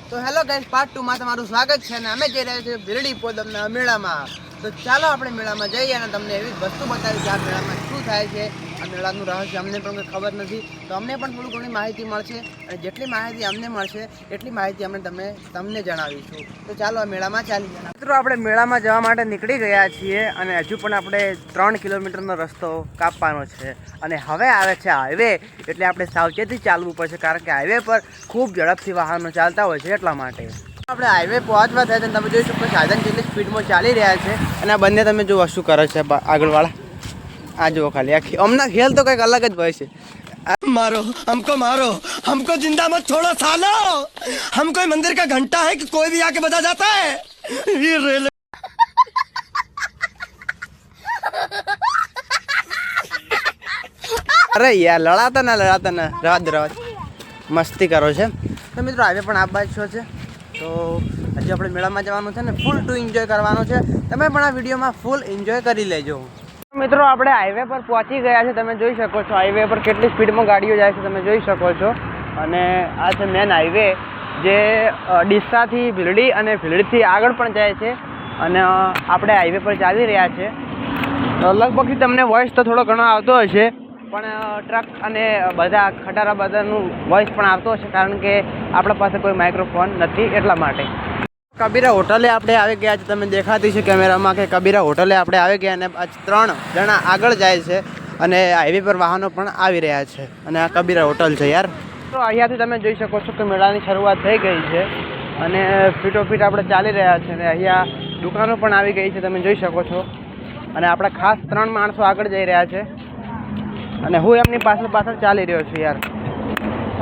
તો hello guys, part 2 માં તમારું સ્વાગત છે અને અમે જઈ રહ્યા છીએ ભીલડી પોદમના મેળામાં. તો ચાલો આપણે મેળામાં જઈએ અને તમને એવી વસ્તુ બતાવી કે આ મેળામાં શું થાય છે. આ મેળાનું રહસ્ય અમને પણ કંઈ ખબર નથી, તો અમને પણ થોડી ઘણી માહિતી મળશે અને જેટલી માહિતી અમને મળશે એટલી માહિતી અમે તમને જણાવીશું. તો ચાલો આ મેળામાં ચાલી જઈએ. મિત્રો, આપણે મેળામાં જવા માટે નીકળી ગયા છીએ અને હજુ પણ આપણે 3 કિલોમીટરનો રસ્તો કાપવાનો છે અને હવે આવે છે હાઈવે, એટલે આપણે સાવચેતી ચાલવું પડશે કારણ કે હાઈવે પર ખૂબ ઝડપથી વાહનો ચાલતા હોય છે. એટલા માટે આપણે હાઈવે પહોંચવા થયા છે. તમે જોઈ શકો સાધન કેટલી સ્પીડમાં ચાલી રહ્યા છે અને આ બંને તમે જો શું કરે છે આગળવાળા. આ જુઓ ખાલી આખી અમના ખેલ તો કંઈક અલગ જ હોય છે. मारो हमको जिंदा मत छोड़ो सालो, हम कोई मंदिर का घंटा है कि कोई भी आके बजा जाता है। ये रेल અરે યાર, લડાતા ના રવાજ મસ્તી કરો છે. તો મિત્રો હાઈવે પણ આ બાજુ છે. તો હજી આપણે મેળામાં જવાનું છે ને ફૂલ ટુ એન્જોય કરવાનું છે. તમે પણ આ વિડીયોમાં ફૂલ એન્જોય કરી લેજો. મિત્રો, આપણે હાઈવે પર પહોંચી ગયા છે. તમે જોઈ શકો છો હાઈવે પર કેટલી સ્પીડમાં ગાડીઓ જાય છે, તમે જોઈ શકો છો. અને આ છે મેન હાઈવે જે ડીસાથી ભીલડી અને ભીલડીથી આગળ પણ જાય છે. અને આપણે હાઈવે પર ચાલી રહ્યા છે. લગભગથી તમને વોઇસ તો થોડો ઘણો આવતો હશે, પણ ટ્રક અને બધા ખટારા બધાનું વોઇસ પણ આવતો હશે કારણ કે આપણા પાસે કોઈ માઇક્રોફોન નથી. એટલા માટે કબીરા હોટલે આપણે આવી ગયા છે. તમે દેખાતી છે કેમેરામાં કે કબીરા હોટલે આપણે આવી ગયા અને 3 જણા આગળ જાય છે અને હાઈવે પર વાહનો પણ આવી રહ્યા છે. અને આ કબીરા હોટલ છે યાર. તો અહીંયાથી તમે જોઈ શકો છો કે મેળાની શરૂઆત થઈ ગઈ છે અને ફીટોફીટ આપણે ચાલી રહ્યા છે. અને અહીંયા દુકાનો પણ આવી ગઈ છે, તમે જોઈ શકો છો. અને આપણા ખાસ 3 માણસો આગળ જઈ રહ્યા છે અને હું એમની પાછળ ચાલી રહ્યો છું યાર.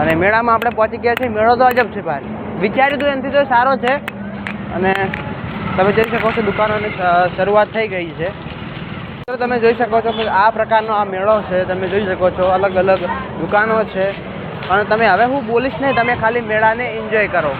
અને મેળામાં આપણે પહોંચી ગયા છીએ. મેળો તો અજબ છે ભાઈ, વિચાર્યું તો એનાથી તો સારો છે. અને તમે જોઈ શકો છો દુકાનોની શરૂઆત થઈ ગઈ છે. તો તમે જોઈ શકો છો કે આ પ્રકારનો આ મેળો છે. તમે જોઈ શકો છો અલગ અલગ દુકાનો છે. અને તમે હવે હું બોલીશ નહીં, તમે ખાલી મેળાને એન્જોય કરો.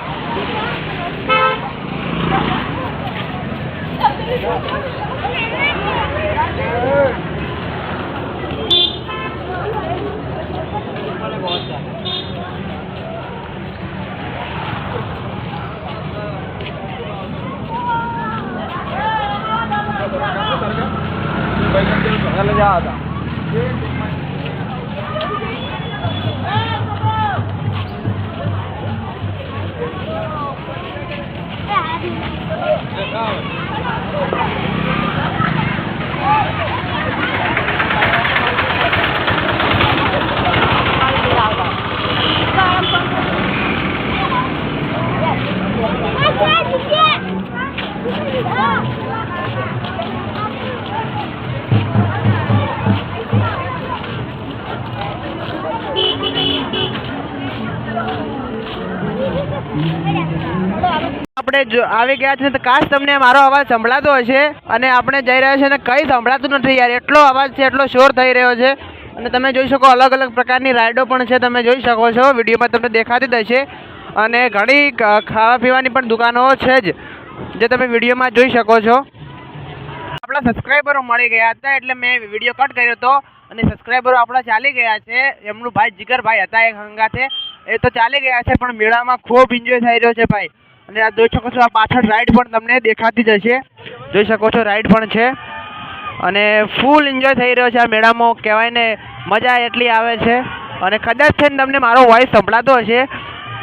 આપણે આવી ગયા છે તો કાશ તમને મારો અવાજ સંભળાતો હશે. અને આપણે જઈ રહ્યા છે ને કંઈ સંભળાતું નથી યાર, એટલો અવાજ છે, એટલો શોર થઈ રહ્યો છે. અને તમે જોઈ શકો અલગ અલગ પ્રકારની રાઈડો પણ છે, તમે જોઈ શકો છો. વિડીયોમાં તમને દેખાતી જ હશે. અને ઘણી ખાવા પીવાની પણ દુકાનો છે જ, જે તમે વિડીયોમાં જોઈ શકો છો. આપણા સબસ્ક્રાઈબરો મળી ગયા હતા એટલે મેં વિડીયો કટ કર્યો હતો. અને સબસ્ક્રાઈબરો આપણા ચાલી ગયા છે. એમનું ભાઈ જીગરભાઈ હતા એક હંગાથે, એ તો ચાલી ગયા છે. પણ મેળામાં ખૂબ એન્જોય થઈ રહ્યો છે ભાઈ. અને આ જોઈ શકો છો આ પાછળ રાઈડ પણ તમને દેખાતી જ હશે, જોઈ શકો છો રાઈડ પણ છે. અને ફૂલ એન્જોય થઈ રહ્યો છે આ મેળામાં. કહેવાય ને મજા એટલી આવે છે. અને કદાચ છે ને તમને મારો વોઇસ સંભળાતો હશે.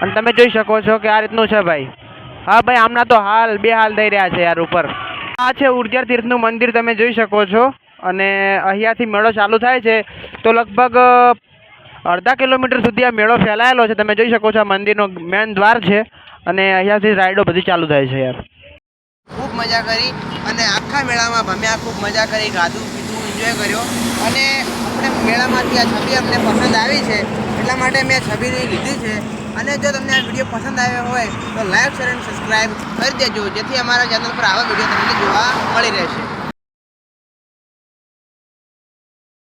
અને તમે જોઈ શકો છો કે આ રીતનું છે ભાઈ. હા ભાઈ, આમના તો બે હાલ થઈ રહ્યા છે યાર ઉપર. આ છે ઉર્જા તીર્થનું મંદિર, તમે જોઈ શકો છો. અને અહીંયાથી મેળો ચાલુ થાય છે તો લગભગ અડધા કિલોમીટર સુધી આ મેળો ફેલાયેલો છે. તમે જોઈ શકો છો આ મંદિરનો મેન દ્વાર છે. અને અહીંયાથી રાઈડો બધી ચાલુ થાય છે યાર. ખૂબ મજા કરી અને આખા મેળામાં ભમ્યા, ખૂબ મજા કરી, ખાધું પીધું, એન્જોય કર્યો. અને આપણે મેળામાંથી આ છબી અમને પસંદ આવી છે એટલા માટે મેં છબી લીધી છે. અને જો તમને આ વિડીયો પસંદ આવ્યો હોય તો લાઈક, શેર અને સબસ્ક્રાઈબ કરી દેજો, જેથી અમારા ચેનલ પર આવા વિડીયો તમને જોવા મળી રહેશે.